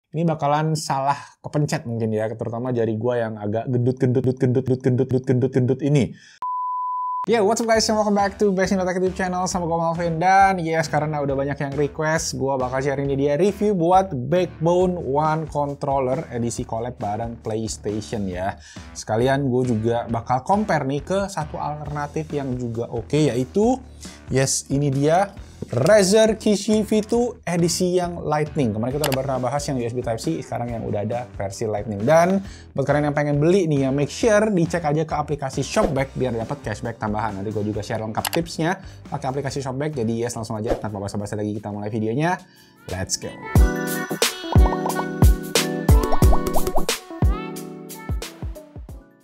ini bakalan salah kepencet mungkin ya, terutama jari gua yang agak gendut ini. Yeah, what's up guys, and welcome back to Best in Tech YouTube channel sama gue Malvin. Dan yes, karena udah banyak yang request, gue bakal share ini dia review buat Backbone One Controller edisi collab bareng PlayStation ya. Sekalian gue juga bakal compare nih ke satu alternatif yang juga oke, yaitu yes, ini dia Razer Kishi V2 edisi yang Lightning. Kemarin kita udah pernah bahas yang USB Type-C, sekarang yang udah ada versi Lightning. Dan buat kalian yang pengen beli nih ya, make sure dicek aja ke aplikasi Shopback biar dapat cashback tambahan. Nanti gue juga share lengkap tipsnya pakai aplikasi Shopback. Jadi yes, langsung aja tanpa basa-basi lagi kita mulai videonya. Let's go.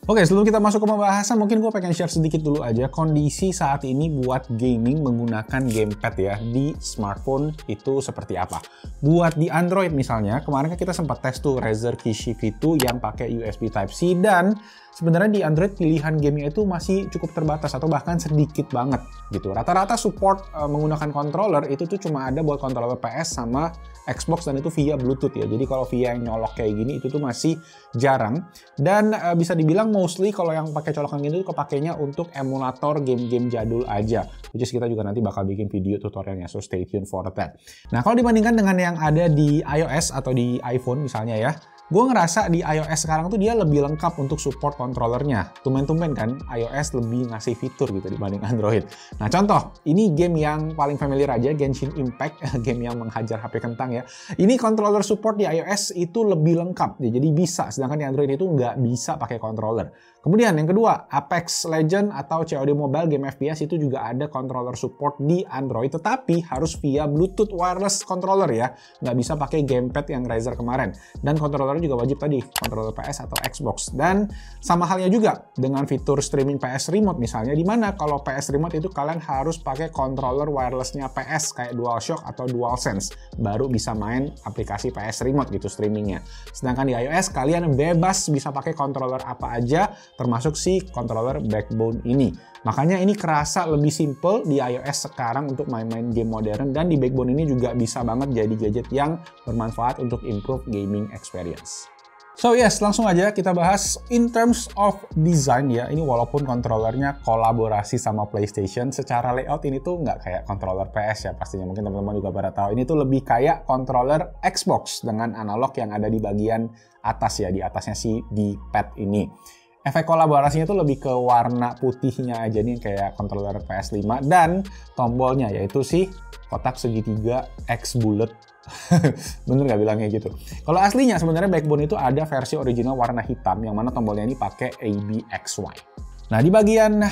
Oke, sebelum kita masuk ke pembahasan, mungkin gue pengen share sedikit dulu aja kondisi saat ini buat gaming menggunakan gamepad ya di smartphone itu seperti apa. Buat di Android misalnya, kemarin kan kita sempat tes tuh Razer Kishi V2 yang pakai USB Type-C, dan sebenarnya di Android pilihan gamenya itu masih cukup terbatas atau bahkan sedikit banget gitu. Rata-rata support menggunakan controller itu tuh cuma ada buat controller PS sama Xbox, dan itu via Bluetooth ya. Jadi kalau via yang nyolok kayak gini itu tuh masih jarang, dan bisa dibilang mostly kalau yang pakai colokan gini tuh kepakainya untuk emulator game-game jadul aja. Which is kita juga nanti bakal bikin video tutorialnya, so stay tuned for that. Nah, kalau dibandingkan dengan yang ada di iOS atau di iPhone misalnya ya, gue ngerasa di iOS sekarang tuh dia lebih lengkap untuk support controllernya. Tumben-tumben kan iOS lebih ngasih fitur gitu dibanding Android. Nah contoh, ini game yang paling familiar aja, Genshin Impact, game yang menghajar HP kentang ya. Ini controller support di iOS itu lebih lengkap, jadi bisa, sedangkan di Android itu nggak bisa pakai controller. Kemudian yang kedua, Apex Legends atau COD Mobile game FPS itu juga ada controller support di Android, tetapi harus via Bluetooth wireless controller ya, nggak bisa pakai gamepad yang Razer kemarin. Dan controller juga wajib tadi, controller PS atau Xbox. Dan sama halnya juga dengan fitur streaming PS Remote misalnya, dimana kalau PS Remote itu kalian harus pakai controller wirelessnya PS kayak DualShock atau DualSense, baru bisa main aplikasi PS Remote gitu streamingnya. Sedangkan di iOS kalian bebas bisa pakai controller apa aja, termasuk si controller Backbone ini. Makanya ini kerasa lebih simple di iOS sekarang untuk main-main game modern, dan di Backbone ini juga bisa banget jadi gadget yang bermanfaat untuk improve gaming experience. So yes, langsung aja kita bahas in terms of design ya. Ini walaupun kontrolernya kolaborasi sama PlayStation, secara layout ini tuh nggak kayak controller PS ya pastinya. Mungkin teman-teman juga pada tahu. Ini tuh lebih kayak controller Xbox dengan analog yang ada di bagian atas ya, di atasnya si di pad ini. Efek kolaborasinya tuh lebih ke warna putihnya aja nih kayak controller PS5, dan tombolnya yaitu si kotak segitiga X bullet. Bener nggak bilangnya gitu? Kalau aslinya sebenarnya Backbone itu ada versi original warna hitam yang mana tombolnya ini pakai ABXY. Nah, di bagian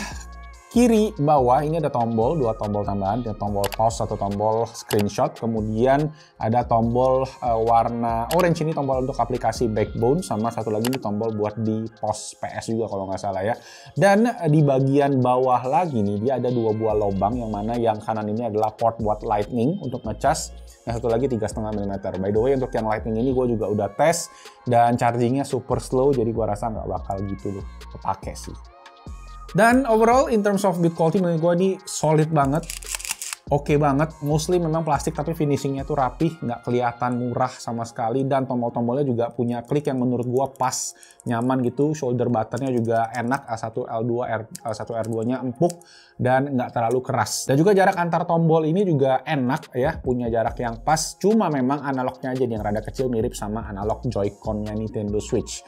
kiri bawah ini ada tombol, dua tombol tambahan, tombol pause atau tombol screenshot, kemudian ada tombol warna orange, ini tombol untuk aplikasi Backbone, sama satu lagi ini tombol buat di pause PS juga kalau nggak salah ya. Dan di bagian bawah lagi nih dia ada dua buah lubang, yang mana yang kanan ini adalah port buat Lightning untuk ngecas, yang satu lagi 3,5 mm. By the way, untuk yang Lightning ini gue juga udah tes dan chargingnya super slow, jadi gue rasa nggak bakal gitu loh kepake sih. Dan overall in terms of build quality menurut gue ini solid banget, oke banget. Mostly memang plastik tapi finishingnya tuh rapih, nggak kelihatan murah sama sekali, dan tombol-tombolnya juga punya klik yang menurut gue pas, nyaman gitu. Shoulder buttonnya juga enak, L1, L2, L1, R2-nya empuk dan nggak terlalu keras. Dan juga jarak antar tombol ini juga enak ya, punya jarak yang pas. Cuma memang analognya aja yang rada kecil, mirip sama analog Joy-Con-nya Nintendo Switch.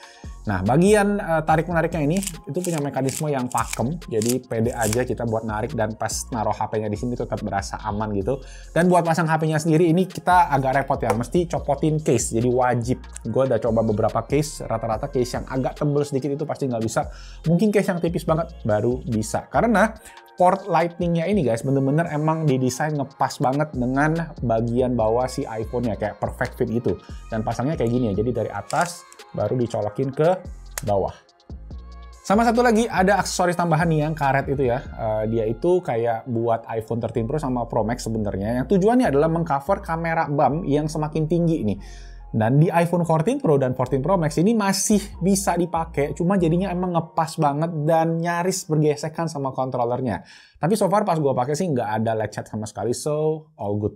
Nah, bagian tarik-menariknya ini itu punya mekanisme yang pakem, jadi pede aja kita buat narik, dan pas naruh HP-nya di sini tetap berasa aman gitu. Dan buat pasang HP-nya sendiri ini kita agak repot ya, mesti copotin case, jadi wajib. Gue udah coba beberapa case, rata-rata case yang agak tebel sedikit itu pasti nggak bisa. Mungkin case yang tipis banget baru bisa, karena port Lightning-nya ini guys bener-bener emang didesain ngepas banget dengan bagian bawah si iPhone-nya, kayak perfect fit gitu. Dan pasangnya kayak gini ya, jadi dari atas baru dicolokin ke bawah. Sama satu lagi ada aksesoris tambahan nih yang karet itu ya. Dia itu kayak buat iPhone 13 Pro sama Pro Max sebenarnya, yang tujuannya adalah mengcover kamera bump yang semakin tinggi ini. Dan di iPhone 14 Pro dan 14 Pro Max ini masih bisa dipakai, cuma jadinya emang ngepas banget dan nyaris bergesekan sama kontrolernya. Tapi so far pas gue pakai sih nggak ada lecet sama sekali, so all good.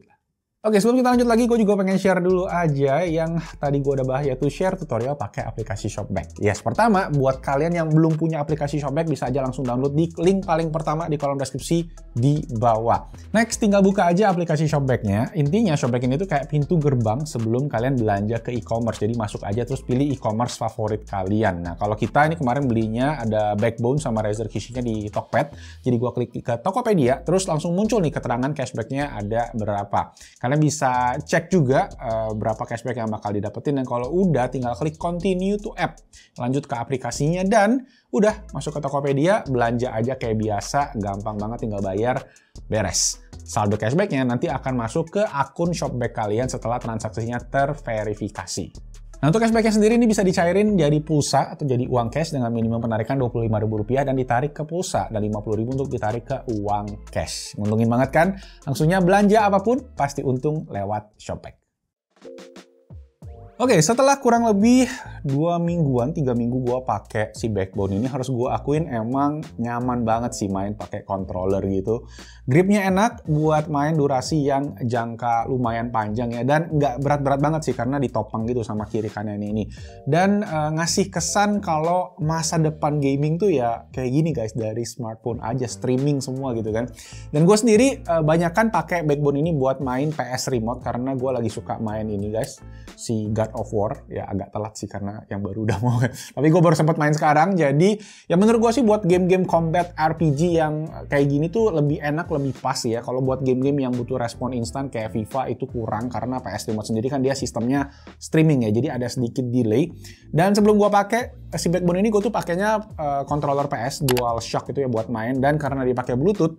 Oke, sebelum kita lanjut lagi, gue juga pengen share dulu aja yang tadi gue udah bahas, yaitu share tutorial pakai aplikasi Shopback. Yes, pertama, buat kalian yang belum punya aplikasi Shopback, bisa aja langsung download di link paling pertama di kolom deskripsi di bawah. Next, tinggal buka aja aplikasi Shopback-nya. Intinya, Shopback ini tuh kayak pintu gerbang sebelum kalian belanja ke e-commerce. Jadi masuk aja terus pilih e-commerce favorit kalian. Nah, kalau kita ini kemarin belinya ada Backbone sama Razer Kishi-nya di Tokped. Jadi gue klik ke Tokopedia, terus langsung muncul nih keterangan cashback-nya ada berapa. Kalian bisa cek juga berapa cashback yang bakal didapetin, dan kalau udah tinggal klik continue to app, lanjut ke aplikasinya, dan udah masuk ke Tokopedia, belanja aja kayak biasa, gampang banget, tinggal bayar, beres. Saldo cashbacknya nanti akan masuk ke akun Shopback kalian setelah transaksinya terverifikasi. Nah, untuk cashbacknya sendiri ini bisa dicairin jadi pulsa atau jadi uang cash dengan minimum penarikan Rp25.000 dan ditarik ke pulsa, dan Rp50.000 untuk ditarik ke uang cash. Nguntungin banget kan? Langsungnya belanja apapun pasti untung lewat Shopback. Oke, setelah kurang lebih 2 mingguan, 3 minggu gue pakai si Backbone ini, harus gue akuin emang nyaman banget sih main pakai controller gitu. Gripnya enak buat main durasi yang jangka lumayan panjang ya, dan nggak berat-berat banget sih karena ditopang gitu sama kiri kanan ini. Dan ngasih kesan kalau masa depan gaming tuh ya kayak gini guys, dari smartphone aja, streaming semua gitu kan. Dan gue sendiri banyakan pakai Backbone ini buat main PS Remote karena gue lagi suka main ini guys, si God of War. Ya agak telat sih karena yang baru udah mau, tapi gue baru sempat main sekarang. Jadi ya menurut gue sih buat game-game combat RPG yang kayak gini tuh lebih enak, lebih pas ya. Kalau buat game-game yang butuh respon instan kayak FIFA itu kurang, karena PS Remote sendiri kan dia sistemnya streaming ya, jadi ada sedikit delay. Dan sebelum gue pakai si Backbone ini, gue tuh pakainya controller PS DualShock itu ya buat main, dan karena dipakai Bluetooth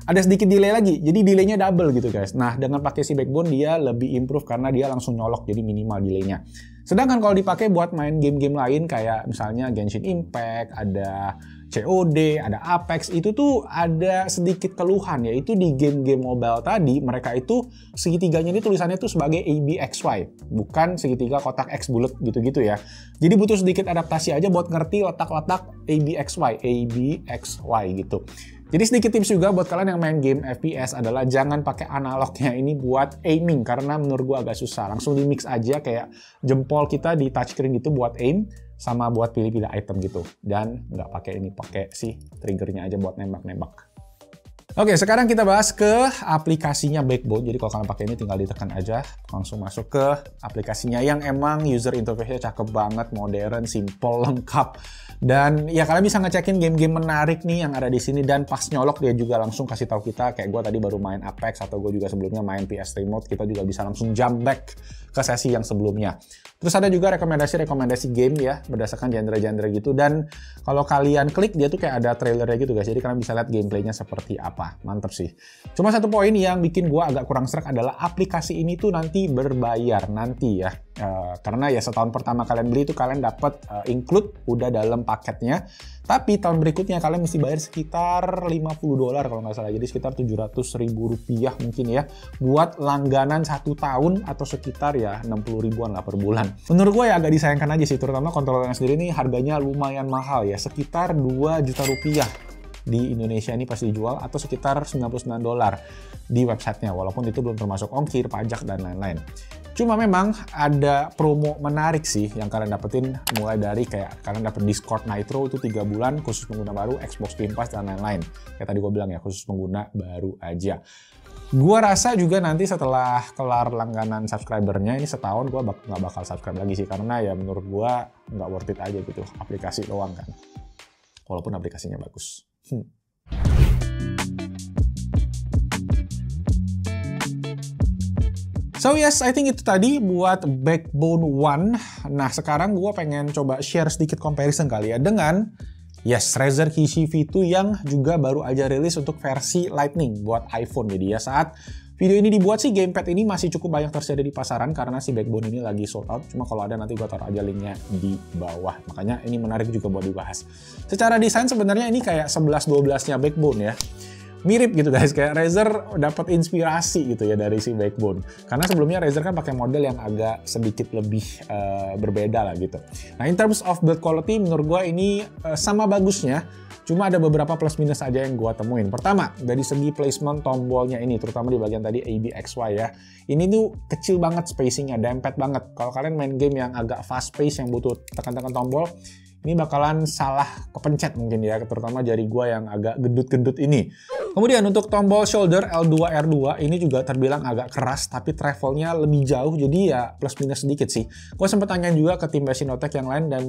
ada sedikit delay lagi, jadi delaynya double gitu guys. Nah, dengan pakai si Backbone dia lebih improve karena dia langsung nyolok, jadi minimal delaynya. Sedangkan kalau dipakai buat main game-game lain kayak misalnya Genshin Impact, ada COD, ada Apex, itu tuh ada sedikit keluhan, yaitu di game-game mobile tadi mereka itu segitiganya ini tulisannya tuh sebagai ABXY, bukan segitiga kotak X bulat gitu-gitu ya. Jadi butuh sedikit adaptasi aja buat ngerti letak-letak ABXY gitu. Jadi sedikit tips juga buat kalian yang main game FPS adalah jangan pakai analognya ini buat aiming, karena menurut gua agak susah. Langsung di mix aja kayak jempol kita di touchscreen gitu buat aim, sama buat pilih-pilih item gitu. Dan nggak pakai ini, pakai si triggernya aja buat nembak-nembak. Oke, sekarang kita bahas ke aplikasinya Backbone. Jadi kalau kalian pakai ini tinggal ditekan aja, langsung masuk ke aplikasinya yang emang user interface-nya cakep banget, modern, simple, lengkap. Dan ya kalian bisa ngecekin game-game menarik nih yang ada di sini, dan pas nyolok dia juga langsung kasih tahu kita, kayak gue tadi baru main Apex atau gue juga sebelumnya main PS Remote, kita juga bisa langsung jump back ke sesi yang sebelumnya. Terus ada juga rekomendasi game ya berdasarkan genre-genre gitu, dan kalau kalian klik dia tuh kayak ada trailernya gitu guys, jadi kalian bisa lihat gameplaynya seperti apa. Mantep sih. Cuma satu poin yang bikin gue agak kurang serak adalah aplikasi ini tuh nanti berbayar nanti ya. Karena ya setahun pertama kalian beli itu kalian dapat include udah dalam paketnya, tapi tahun berikutnya kalian mesti bayar sekitar $50 kalau nggak salah, jadi sekitar Rp700.000 mungkin ya buat langganan 1 tahun, atau sekitar ya 60 ribuan lah per bulan. Menurut gue ya agak disayangkan aja sih, terutama kontrolernya sendiri ini harganya lumayan mahal ya, sekitar Rp2 juta di Indonesia ini pasti dijual, atau sekitar $99 di websitenya, walaupun itu belum termasuk ongkir, pajak, dan lain-lain. Cuma memang ada promo menarik sih yang kalian dapetin, mulai dari kayak kalian dapet Discord Nitro itu 3 bulan khusus pengguna baru, Xbox Game Pass, dan lain-lain. Kayak tadi gue bilang ya, khusus pengguna baru aja. Gua rasa juga nanti setelah kelar langganan subscribernya ini setahun, gue nggak bakal subscribe lagi sih, karena ya menurut gue nggak worth it aja gitu, aplikasi doang kan. Walaupun aplikasinya bagus. So yes, I think itu tadi buat Backbone One. Nah, sekarang gue pengen coba share sedikit comparison kali ya dengan Razer Kishi V2 yang juga baru aja rilis untuk versi Lightning buat iPhone. Jadi ya saat video ini dibuat sih gamepad ini masih cukup banyak tersedia di pasaran karena si Backbone ini lagi sold out. Cuma kalau ada nanti gue taruh aja linknya di bawah. Makanya ini menarik juga buat dibahas. Secara desain sebenarnya ini kayak 11-12-nya Backbone ya. mirip gitu guys, kayak Razer dapat inspirasi gitu ya dari si Backbone. Karena sebelumnya Razer kan pakai model yang agak sedikit lebih berbeda lah gitu. Nah, in terms of build quality menurut gue ini sama bagusnya. Cuma ada beberapa plus minus aja yang gua temuin. Pertama, dari segi placement tombolnya ini, terutama di bagian tadi ABXY ya. Ini tuh kecil banget spacingnya, dempet banget. Kalau kalian main game yang agak fast pace yang butuh tekan-tekan tombol, ini bakalan salah kepencet mungkin ya, terutama jari gua yang agak gendut-gendut ini. Kemudian untuk tombol shoulder L2 R2 ini juga terbilang agak keras, tapi travelnya lebih jauh, jadi ya plus minus sedikit sih. Gue sempat tanyain juga ke tim Basinotech yang lain dan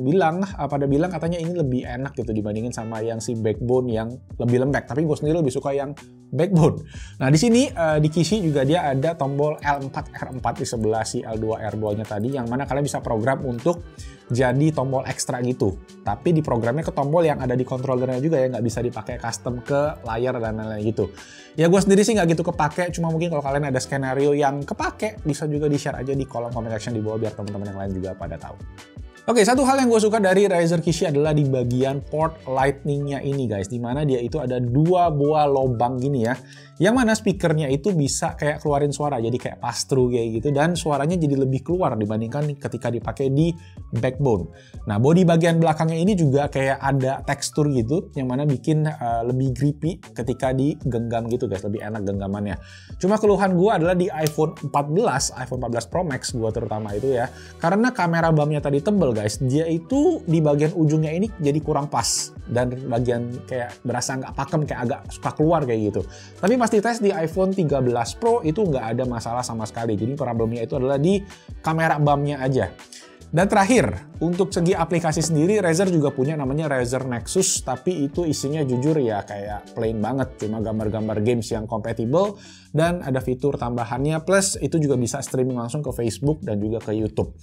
pada bilang katanya ini lebih enak gitu dibandingin sama yang si Backbone yang lebih lembek. Tapi gue sendiri lebih suka yang Backbone. Nah di sini di Kishi juga dia ada tombol L4 R4 di sebelah si L2 R2-nya tadi, yang mana kalian bisa program untuk jadi tombol ekstra gitu. Tapi di programnya ke tombol yang ada di controllernya juga ya, nggak bisa dipakai custom ke layar dan lain-lain gitu. Ya gue sendiri sih nggak gitu kepake, cuma mungkin kalau kalian ada skenario yang kepake, bisa juga di-share aja di kolom comment section di bawah biar teman-teman yang lain juga pada tahu. Oke, satu hal yang gue suka dari Razer Kishi adalah di bagian port lightning-nya ini guys, dimana dia itu ada 2 buah lubang gini ya, yang mana speakernya itu bisa kayak keluarin suara, jadi kayak pass-through kayak gitu, dan suaranya jadi lebih keluar dibandingkan ketika dipakai di Backbone. Nah, bodi bagian belakangnya ini juga kayak ada tekstur gitu, yang mana bikin lebih grippy ketika digenggam gitu guys, lebih enak genggamannya. Cuma keluhan gue adalah di iPhone 14 Pro Max gue terutama itu ya, karena kamera BAM-nya tadi tebel guys, dia itu di bagian ujungnya ini jadi kurang pas, dan bagian kayak berasa nggak pakem, kayak agak suka keluar kayak gitu. Tapi pas dites di iPhone 13 Pro itu nggak ada masalah sama sekali, jadi problemnya itu adalah di kamera BAM-nya aja. Dan terakhir, untuk segi aplikasi sendiri, Razer juga punya namanya Razer Nexus, tapi itu isinya jujur ya kayak plain banget, cuma gambar-gambar games yang compatible, dan ada fitur tambahannya, plus itu juga bisa streaming langsung ke Facebook dan juga ke YouTube.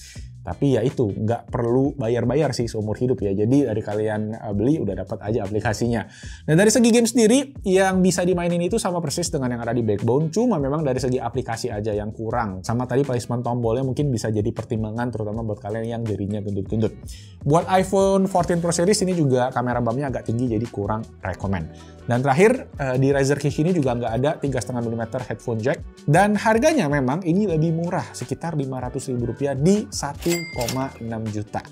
Tapi ya itu, nggak perlu bayar-bayar sih seumur hidup ya, jadi dari kalian beli udah dapat aja aplikasinya. Dan dari segi game sendiri, yang bisa dimainin itu sama persis dengan yang ada di Backbone, cuma memang dari segi aplikasi aja yang kurang. Sama tadi placement tombolnya mungkin bisa jadi pertimbangan, terutama buat kalian yang jarinya gendut-gendut. Buat iPhone 14 Pro Series ini juga kamera BAM-nya agak tinggi, jadi kurang rekomen. Dan terakhir, di Razer Kishi ini juga nggak ada 3,5 mm headphone jack. Dan harganya memang ini lebih murah, sekitar Rp500.000 di 1,6 juta.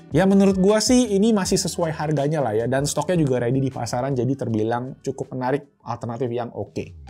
Ya menurut gua sih ini masih sesuai harganya lah ya, dan stoknya juga ready di pasaran, jadi terbilang cukup menarik, alternatif yang oke.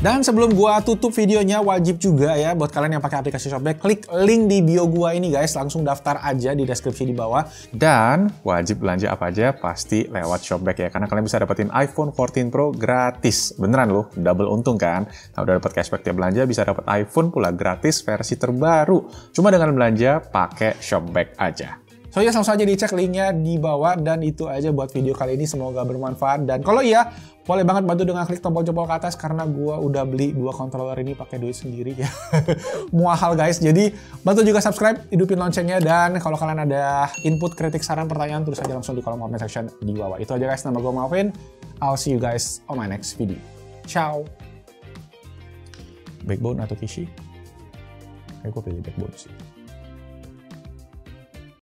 Dan sebelum gua tutup videonya, wajib juga ya buat kalian yang pakai aplikasi Shopback, klik link di bio gua ini guys, langsung daftar aja di deskripsi di bawah. Dan wajib belanja apa aja pasti lewat Shopback ya, karena kalian bisa dapetin iPhone 14 Pro gratis. Beneran loh, double untung kan? Nah udah dapat cashback tiap belanja, bisa dapat iPhone pula gratis versi terbaru. Cuma dengan belanja pakai Shopback aja. So ya langsung saja dicek linknya di bawah, dan itu aja buat video kali ini, semoga bermanfaat. Dan kalau iya, boleh banget bantu dengan klik tombol jempol ke atas, karena gua udah beli 2 controller ini pakai duit sendiri ya. Muahal guys, jadi bantu juga subscribe, hidupin loncengnya, dan kalau kalian ada input, kritik, saran, pertanyaan, tulis aja langsung di kolom comment section di bawah. Itu aja guys, nama gua Malvin, I'll see you guys on my next video. Ciao! Backbone atau Kishi? Kayak gua pilih Backbone sih.